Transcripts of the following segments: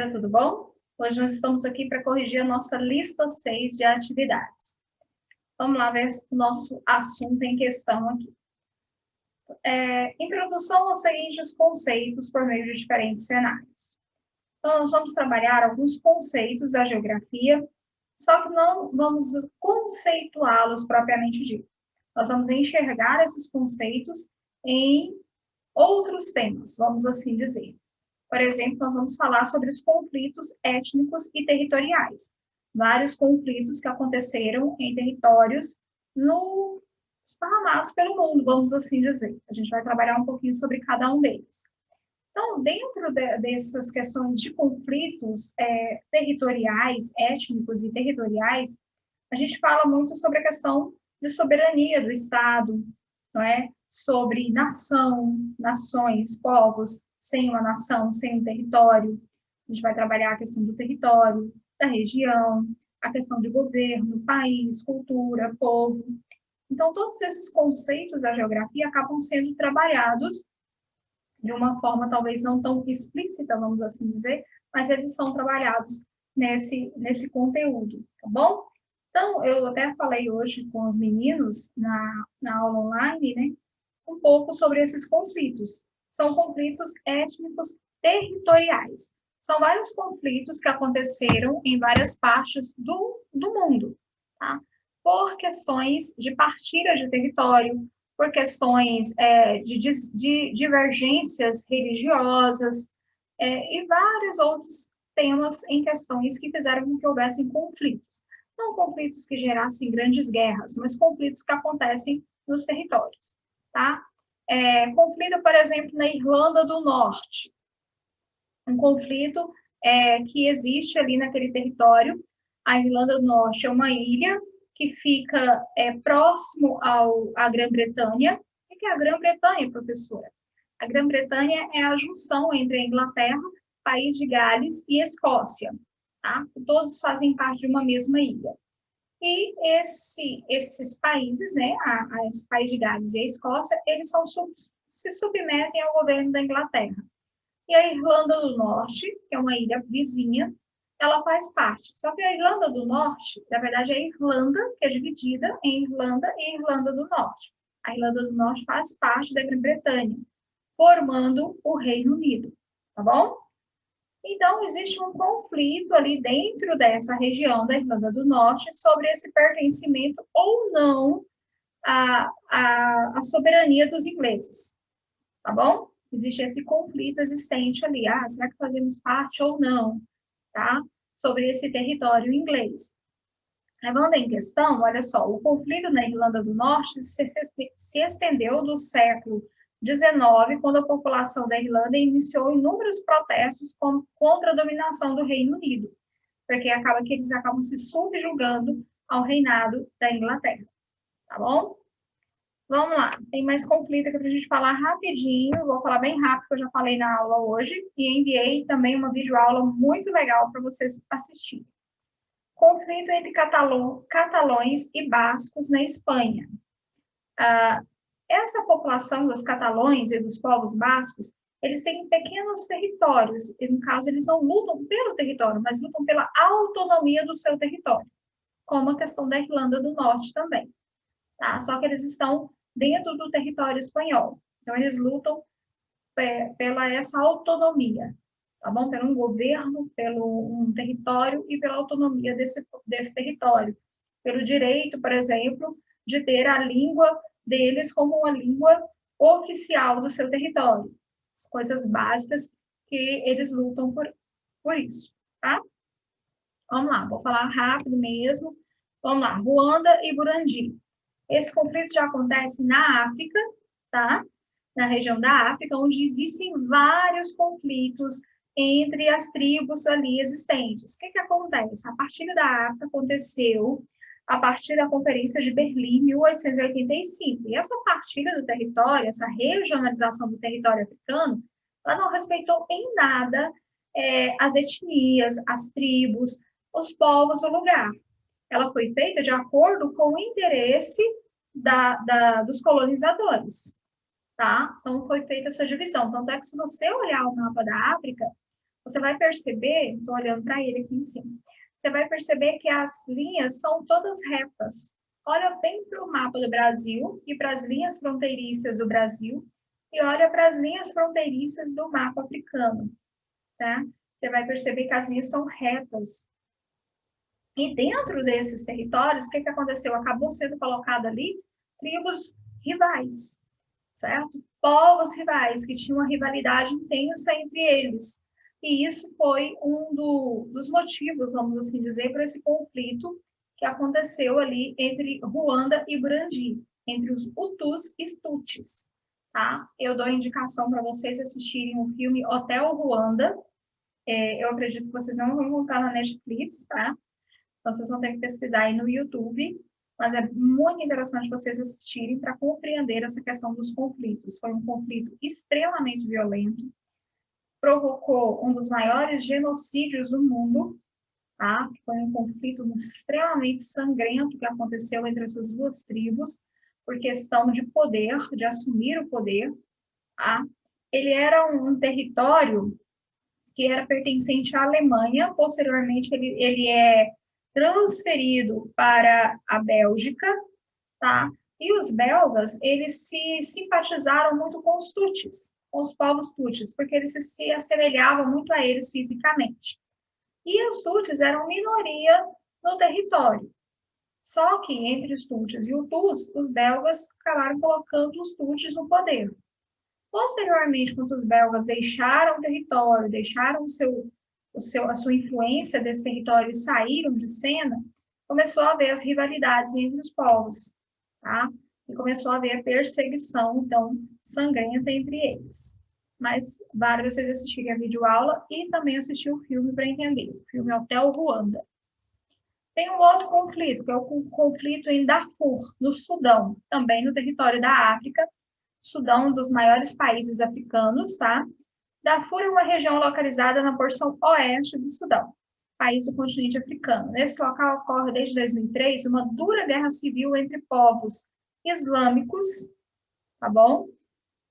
galera, tudo bom? Hoje nós estamos aqui para corrigir a nossa lista 6 de atividades. Vamos lá ver o nosso assunto em questão aqui. Introdução aos seguintes conceitos por meio de diferentes cenários. Então, nós vamos trabalhar alguns conceitos da geografia, só que não vamos conceituá-los propriamente dito. Nós vamos enxergar esses conceitos em outros temas, vamos assim dizer. Por exemplo, nós vamos falar sobre os conflitos étnicos e territoriais. Vários conflitos que aconteceram em territórios esparramados pelo mundo, vamos assim dizer. A gente vai trabalhar um pouquinho sobre cada um deles. Então, dentro dessas questões de conflitos territoriais, étnicos e territoriais, a gente fala muito sobre a questão de soberania do Estado, não é? Sobre nação, nações, povos, sem uma nação, sem um território. A gente vai trabalhar a questão do território, da região, a questão de governo, país, cultura, povo. Então, todos esses conceitos da geografia acabam sendo trabalhados de uma forma talvez não tão explícita, vamos assim dizer, mas eles são trabalhados nesse conteúdo, tá bom? Então, eu até falei hoje com os meninos na aula online, né, um pouco sobre esses conflitos. São conflitos étnicos territoriais. São vários conflitos que aconteceram em várias partes do mundo, tá? Por questões de partilha de território, por questões de divergências religiosas e vários outros temas em questões que fizeram com que houvessem conflitos. Não conflitos que gerassem grandes guerras, mas conflitos que acontecem nos territórios, tá? Conflito, por exemplo, na Irlanda do Norte. Um conflito que existe ali naquele território. A Irlanda do Norte é uma ilha que fica próximo à Grã-Bretanha. O que é a Grã-Bretanha, professora? A Grã-Bretanha é a junção entre a Inglaterra, País de Gales e Escócia, tá? Todos fazem parte de uma mesma ilha. E esses países, né, esse País de Gales e a Escócia, eles se submetem ao governo da Inglaterra. E a Irlanda do Norte, que é uma ilha vizinha, ela faz parte. Só que a Irlanda do Norte, na verdade, é a Irlanda, que é dividida em Irlanda e Irlanda do Norte. A Irlanda do Norte faz parte da Grã-Bretanha, formando o Reino Unido, tá bom? Então, existe um conflito ali dentro dessa região da Irlanda do Norte sobre esse pertencimento ou não à soberania dos ingleses, tá bom? Existe esse conflito existente ali, será que fazemos parte ou não, tá? Sobre esse território inglês. Levando em questão, olha só, o conflito na Irlanda do Norte se estendeu do século XIX, quando a população da Irlanda iniciou inúmeros protestos contra a dominação do Reino Unido, porque acaba que eles acabam se subjugando ao reinado da Inglaterra, tá bom? Vamos lá, tem mais conflito aqui para a gente falar rapidinho, vou falar bem rápido, que eu já falei na aula hoje, e enviei também uma videoaula muito legal para vocês assistirem. Conflito entre catalões e bascos na Espanha. Essa população dos catalões e dos povos bascos, eles têm pequenos territórios, e no caso eles não lutam pelo território, mas lutam pela autonomia do seu território, como a questão da Irlanda do Norte também, tá? Só que eles estão dentro do território espanhol, então eles lutam pela essa autonomia, tá bom? Pelo um governo, pelo um território e pela autonomia desse território, pelo direito, por exemplo, de ter a língua deles como uma língua oficial do seu território. As coisas básicas que eles lutam por isso, tá? Vamos lá, vou falar rápido mesmo. Vamos lá, Ruanda e Burundi. Esse conflito já acontece na África, tá? Na região da África, onde existem vários conflitos entre as tribos ali existentes. O que acontece? A partilha da África aconteceu a partir da Conferência de Berlim, em 1885. E essa partilha do território, essa regionalização do território africano, ela não respeitou em nada as etnias, as tribos, os povos do lugar. Ela foi feita de acordo com o interesse dos colonizadores, tá? Então, foi feita essa divisão. Tanto é que, se você olhar o mapa da África, você vai perceber, estou olhando para ele aqui em cima, você vai perceber que as linhas são todas retas. Olha bem para o mapa do Brasil e para as linhas fronteiriças do Brasil e olha para as linhas fronteiriças do mapa africano, tá? Você vai perceber que as linhas são retas. E dentro desses territórios, o que aconteceu? Acabou sendo colocado ali tribos rivais, certo? Povos rivais, que tinham uma rivalidade intensa entre eles. E isso foi um dos motivos, vamos assim dizer, para esse conflito que aconteceu ali entre Ruanda e Burundi, entre os Hutus e Tutsis, tá? Eu dou a indicação para vocês assistirem o filme Hotel Ruanda. Eu acredito que vocês não vão encontrar na Netflix, tá? Então, vocês vão ter que pesquisar aí no YouTube, mas é muito interessante vocês assistirem para compreender essa questão dos conflitos. Foi um conflito extremamente violento, provocou um dos maiores genocídios do mundo, tá? Foi um conflito extremamente sangrento que aconteceu entre essas duas tribos, por questão de poder, de assumir o poder, tá? Ele era um território que era pertencente à Alemanha, posteriormente ele é transferido para a Bélgica, tá? E os belgas, eles se simpatizaram muito com os tutis, com os povos tutis, porque eles se assemelhavam muito a eles fisicamente. E os tutis eram minoria no território. Só que entre os tutis e os hutus, os belgas acabaram colocando os tutis no poder. Posteriormente, quando os belgas deixaram o território, deixaram a sua influência desse território e saíram de cena, começou a haver as rivalidades entre os povos, tá? E começou a haver a perseguição, então, sangrenta entre eles. Mas vale vocês assistirem a videoaula e também assistir o filme para entender. O filme Hotel Ruanda. Tem um outro conflito, que é o conflito em Darfur, no Sudão, também no território da África. Sudão, um dos maiores países africanos, tá? Darfur é uma região localizada na porção oeste do Sudão, país do continente africano. Nesse local ocorre desde 2003 uma dura guerra civil entre povos islâmicos, tá bom?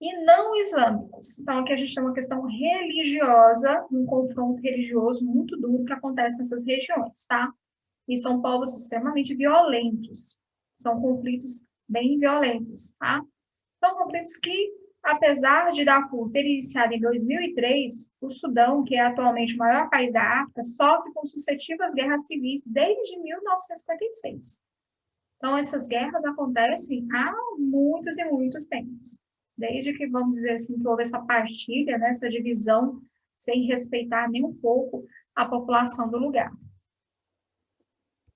E não islâmicos. Então, aqui a gente tem uma questão religiosa, um confronto religioso muito duro que acontece nessas regiões, tá? E são povos extremamente violentos. São conflitos bem violentos, tá? São conflitos que, apesar de Darfur ter iniciado em 2003, o Sudão, que é atualmente o maior país da África, sofre com sucessivas guerras civis desde 1956. Então, essas guerras acontecem há muitos e muitos tempos. Desde que, vamos dizer assim, que houve essa partilha, né, essa divisão, sem respeitar nem um pouco a população do lugar.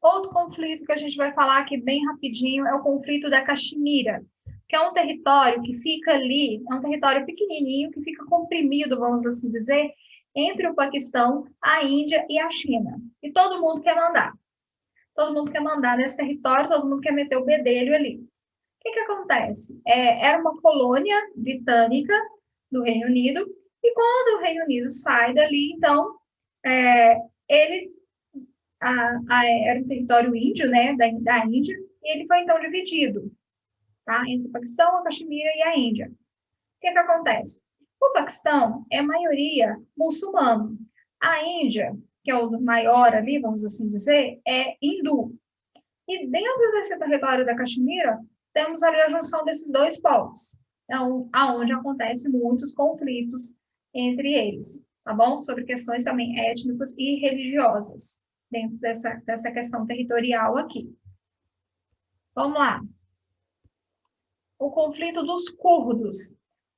Outro conflito que a gente vai falar aqui bem rapidinho é o conflito da Caxemira, que é um território que fica ali, é um território pequenininho, que fica comprimido, vamos assim dizer, entre o Paquistão, a Índia e a China. E todo mundo quer mandar. Todo mundo quer mandar nesse território, todo mundo quer meter o bedelho ali. O que acontece? Era uma colônia britânica do Reino Unido, e quando o Reino Unido sai dali, então, ele era um território índio, né, da Índia, e ele foi, então, dividido, tá, entre o Paquistão, a Caxemira e a Índia. O que acontece? O Paquistão é maioria muçulmano. A Índia, que é o maior ali, vamos assim dizer, é hindu. E dentro desse território da Caxemira, temos ali a junção desses dois povos, então, aonde acontecem muitos conflitos entre eles, tá bom? Sobre questões também étnicas e religiosas, dentro dessa questão territorial aqui. Vamos lá. O conflito dos curdos.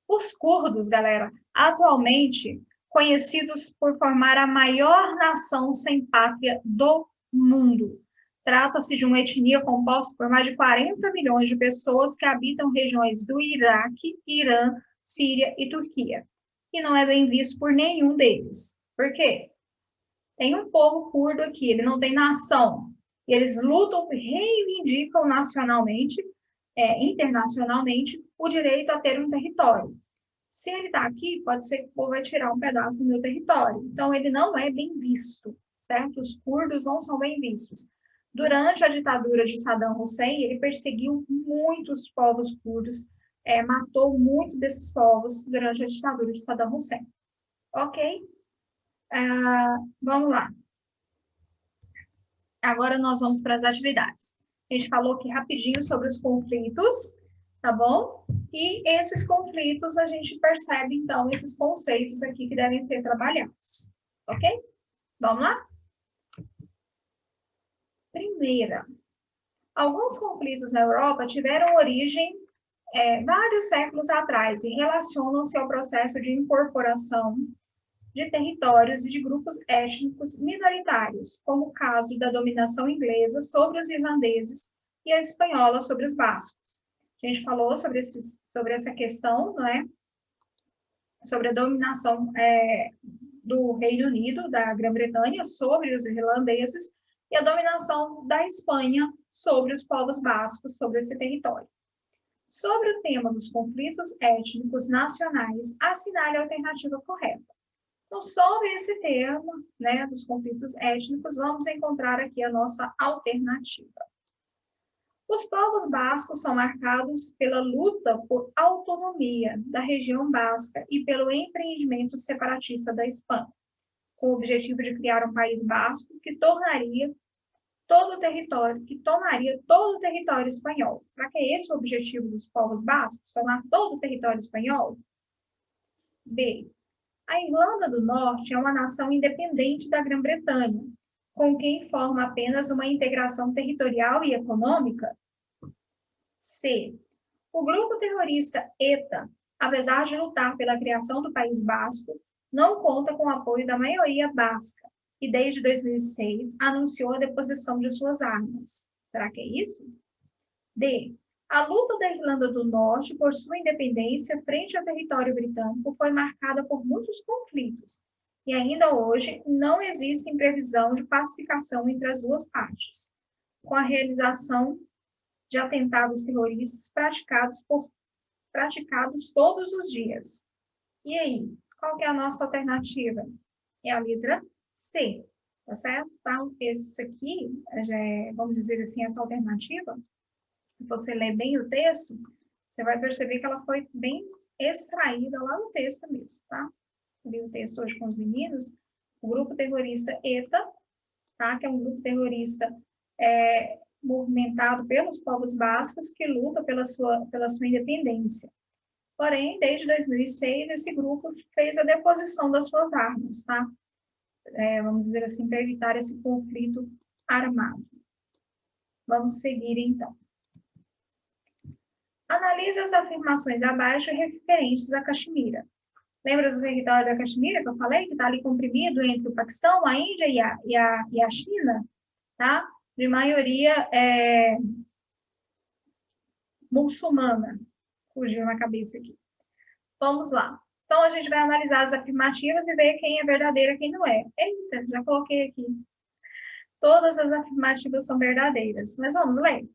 Os curdos, galera, atualmente conhecidos por formar a maior nação sem pátria do mundo. Trata-se de uma etnia composta por mais de 40 milhões de pessoas que habitam regiões do Iraque, Irã, Síria e Turquia. E não é bem visto por nenhum deles. Por quê? Tem um povo curdo aqui, ele não tem nação. Eles lutam, reivindicam nacionalmente, internacionalmente, o direito a ter um território. Se ele está aqui, pode ser que o povo vai tirar um pedaço do meu território. Então, ele não é bem visto, certo? Os curdos não são bem vistos. Durante a ditadura de Saddam Hussein, ele perseguiu muitos povos curdos, matou muitos desses povos durante a ditadura de Saddam Hussein. Ok? Vamos lá. Agora nós vamos para as atividades. A gente falou aqui rapidinho sobre os conflitos, tá bom? E esses conflitos a gente percebe, então, esses conceitos aqui que devem ser trabalhados. Ok? Vamos lá? Primeira, alguns conflitos na Europa tiveram origem vários séculos atrás e relacionam-se ao processo de incorporação de territórios e de grupos étnicos minoritários, como o caso da dominação inglesa sobre os irlandeses e a espanhola sobre os bascos. A gente falou sobre essa questão, não é? Sobre a dominação do Reino Unido, da Grã-Bretanha, sobre os irlandeses, e a dominação da Espanha sobre os povos bascos, sobre esse território. Sobre o tema dos conflitos étnicos nacionais, assinale a alternativa correta. Então, sobre esse tema, né, dos conflitos étnicos, vamos encontrar aqui a nossa alternativa. Os povos bascos são marcados pela luta por autonomia da região basca e pelo empreendimento separatista da Espanha, com o objetivo de criar um país basco que tomaria todo o território espanhol. Será que é esse o objetivo dos povos bascos? Tomar todo o território espanhol? B. A Irlanda do Norte é uma nação independente da Grã-Bretanha, com quem forma apenas uma integração territorial e econômica? C. O grupo terrorista ETA, apesar de lutar pela criação do País Basco, não conta com o apoio da maioria basca e, desde 2006, anunciou a deposição de suas armas. Será que é isso? D. A luta da Irlanda do Norte por sua independência frente ao território britânico foi marcada por muitos conflitos e ainda hoje não existe previsão de pacificação entre as duas partes, com a realização de atentados terroristas praticados todos os dias. E aí, qual que é a nossa alternativa? É a letra C, tá certo? Então, esse aqui, vamos dizer assim, essa alternativa, se você ler bem o texto, você vai perceber que ela foi bem extraída lá no texto mesmo, tá? Eu li o texto hoje com os meninos, o grupo terrorista ETA, tá? Que é um grupo terrorista movimentado pelos povos bascos que luta pela sua independência. Porém, desde 2006, esse grupo fez a deposição das suas armas, tá? Vamos dizer assim, para evitar esse conflito armado. Vamos seguir, então. Analise as afirmações abaixo referentes a Caxemira. Lembra do território da Caxemira que eu falei, que está ali comprimido entre o Paquistão, a Índia e a China, tá? De maioria muçulmana. Fugiu na cabeça aqui. Vamos lá. Então, a gente vai analisar as afirmativas e ver quem é verdadeira e quem não é. Eita, já coloquei aqui. Todas as afirmativas são verdadeiras. Mas vamos ler?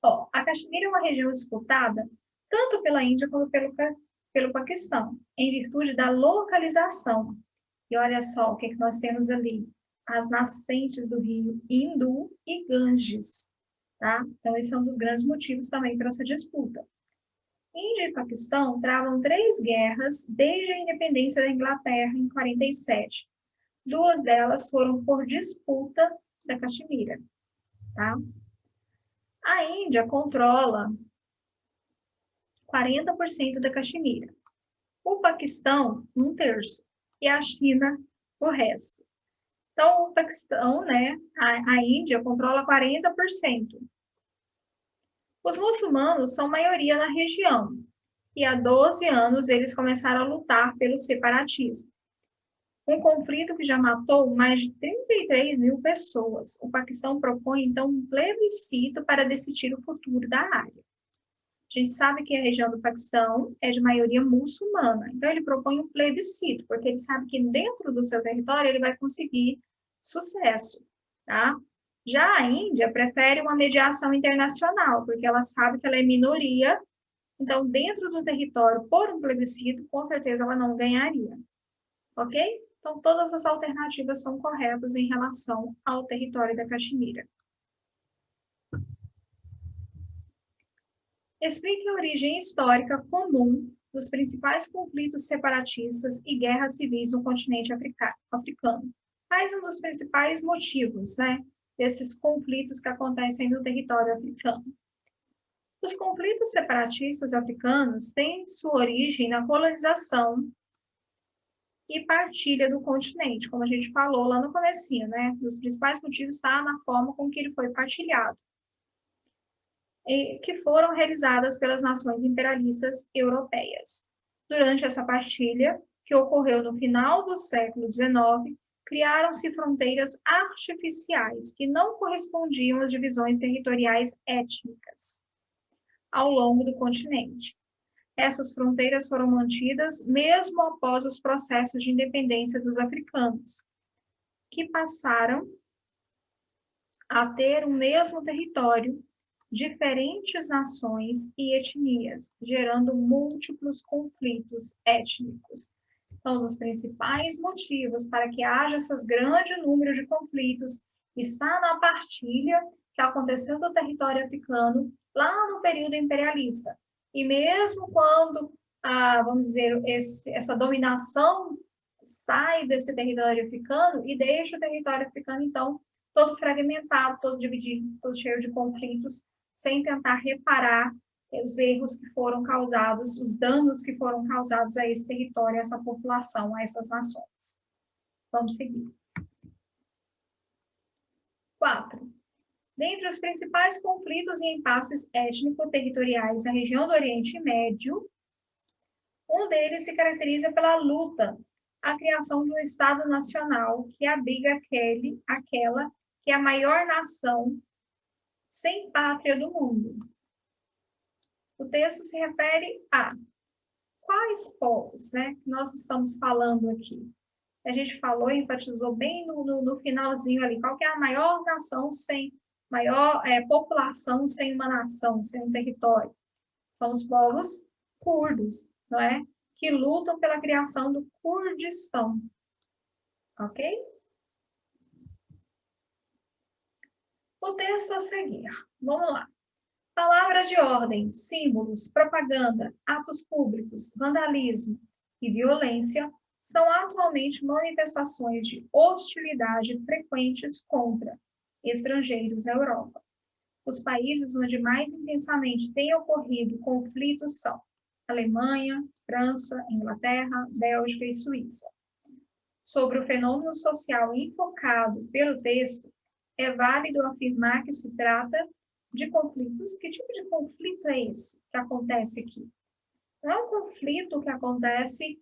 Ó, a Caxemira é uma região disputada tanto pela Índia como pelo Paquistão, em virtude da localização. E olha só o que nós temos ali. As nascentes do rio Hindu e Ganges. Tá? Então, esse é um dos grandes motivos também para essa disputa. Índia e Paquistão travam 3 guerras desde a independência da Inglaterra em 47. 2 delas foram por disputa da Caxemira. Tá? A Índia controla 40% da Caxemira. O Paquistão, 1/3. E a China, o resto. Então, o Paquistão, né, a Índia controla 40%. Os muçulmanos são maioria na região. E há 12 anos eles começaram a lutar pelo separatismo. Um conflito que já matou mais de 33 mil pessoas. O Paquistão propõe, então, um plebiscito para decidir o futuro da área. A gente sabe que a região do Paquistão é de maioria muçulmana. Então, ele propõe um plebiscito, porque ele sabe que dentro do seu território ele vai conseguir sucesso, tá? Já a Índia prefere uma mediação internacional, porque ela sabe que ela é minoria. Então, dentro do território, por um plebiscito, com certeza ela não ganharia. Ok? Então, todas as alternativas são corretas em relação ao território da Caxemira. Explique a origem histórica comum dos principais conflitos separatistas e guerras civis no continente africano. Quais um dos principais motivos, né, desses conflitos que acontecem no território africano? Os conflitos separatistas africanos têm sua origem na colonização e partilha do continente, como a gente falou lá no comecinho, né? Os principais motivos está na forma com que ele foi partilhado, e que foram realizadas pelas nações imperialistas europeias. Durante essa partilha, que ocorreu no final do século XIX, criaram-se fronteiras artificiais que não correspondiam às divisões territoriais étnicas ao longo do continente. Essas fronteiras foram mantidas mesmo após os processos de independência dos africanos, que passaram a ter o mesmo território, diferentes nações e etnias, gerando múltiplos conflitos étnicos. Então, um dos principais motivos para que haja esses grandes números de conflitos está na partilha que aconteceu no território africano lá no período imperialista. E mesmo quando, vamos dizer, essa dominação sai desse território africano e deixa o território africano, então, todo fragmentado, todo dividido, todo cheio de conflitos, sem tentar reparar os erros que foram causados, os danos que foram causados a esse território, a essa população, a essas nações. Vamos seguir. 4. Dentre os principais conflitos e impasses étnico-territoriais na região do Oriente Médio, um deles se caracteriza pela luta, a criação de um Estado nacional que abriga aquela que é a maior nação sem pátria do mundo. O texto se refere a quais povos, né, que nós estamos falando aqui. A gente falou, enfatizou bem no finalzinho ali, qual que é a maior nação maior população sem uma nação, sem um território. São os povos curdos, não é? Que lutam pela criação do Kurdistão. Ok? O texto a seguir. Vamos lá. Palavra de ordem, símbolos, propaganda, atos públicos, vandalismo e violência são atualmente manifestações de hostilidade frequentes contra estrangeiros na Europa. Os países onde mais intensamente tem ocorrido conflitos são Alemanha, França, Inglaterra, Bélgica e Suíça. Sobre o fenômeno social enfocado pelo texto, é válido afirmar que se trata de conflitos. Que tipo de conflito é esse que acontece aqui? Não é um conflito que acontece,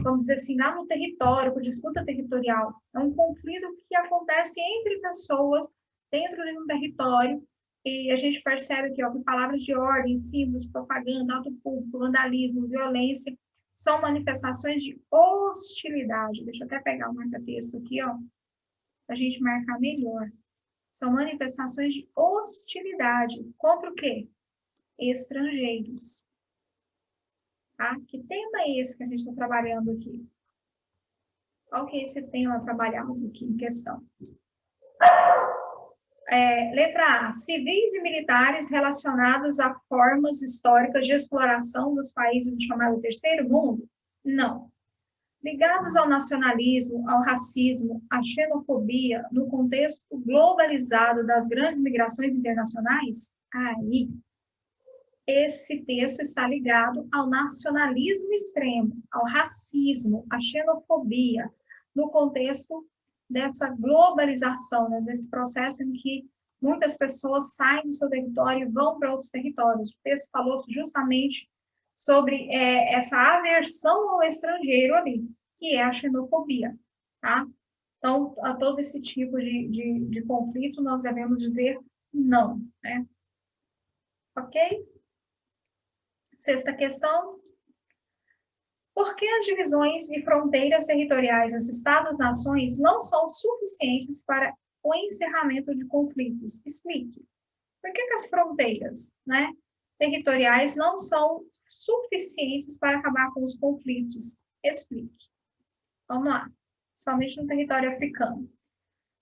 vamos dizer assim, lá no território, com disputa territorial. É um conflito que acontece entre pessoas dentro de um território, e a gente percebe que, que palavras de ordem, símbolos, propaganda, ato público, vandalismo, violência, são manifestações de hostilidade. Deixa eu até pegar o marca-texto aqui, para a gente marcar melhor. São manifestações de hostilidade. Contra o quê? Estrangeiros. Tá? Que tema é esse que a gente está trabalhando aqui? Qual que é esse tema trabalhado aqui em questão? Letra A. Civis e militares relacionados a formas históricas de exploração dos países do chamado Terceiro Mundo? Não. Ligados ao nacionalismo, ao racismo, à xenofobia, no contexto globalizado das grandes migrações internacionais? Aí, esse texto está ligado ao nacionalismo extremo, ao racismo, à xenofobia, no contexto dessa globalização, né, desse processo em que muitas pessoas saem do seu território e vão para outros territórios. O texto falou justamente sobre essa aversão ao estrangeiro ali, que é a xenofobia, tá? Então, a todo esse tipo de conflito, nós devemos dizer não, né? Ok? Sexta questão. Por que as divisões e fronteiras territoriais dos Estados-nações não são suficientes para o encerramento de conflitos? Explique. Por que as fronteiras, né, territoriais não são suficientes para acabar com os conflitos? Explique. Vamos lá. Principalmente no território africano.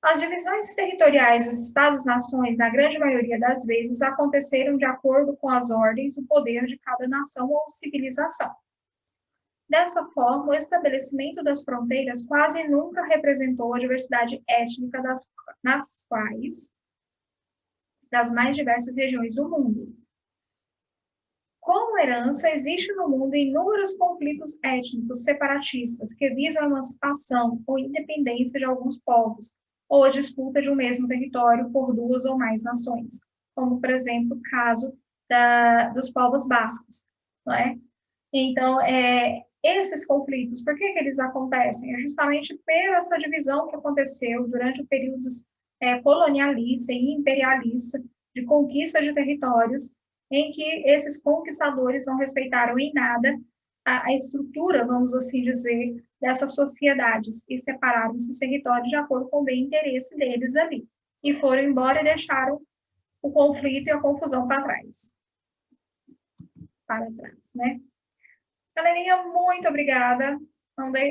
As divisões territoriais dos Estados-nações, na grande maioria das vezes, aconteceram de acordo com as ordens, o poder de cada nação ou civilização. Dessa forma, o estabelecimento das fronteiras quase nunca representou a diversidade étnica nas mais diversas regiões do mundo. Como herança, existe no mundo inúmeros conflitos étnicos separatistas que visam a emancipação ou independência de alguns povos, ou a disputa de um mesmo território por duas ou mais nações, como, por exemplo, o caso dos povos bascos, não é? Então, esses conflitos, por que eles acontecem? É justamente pela essa divisão que aconteceu durante o período colonialista e imperialista de conquista de territórios, em que esses conquistadores não respeitaram em nada a estrutura, vamos assim dizer, dessas sociedades e separaram esses territórios de acordo com o bem interesse deles ali. E foram embora e deixaram o conflito e a confusão para trás, né? Galerinha, muito obrigada.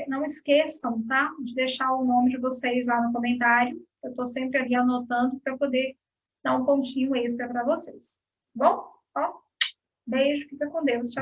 Não esqueçam, tá? De deixar o nome de vocês lá no comentário. Eu estou sempre ali anotando para poder dar um pontinho extra para vocês. Bom? Ó, beijo, fica com Deus. Tchau.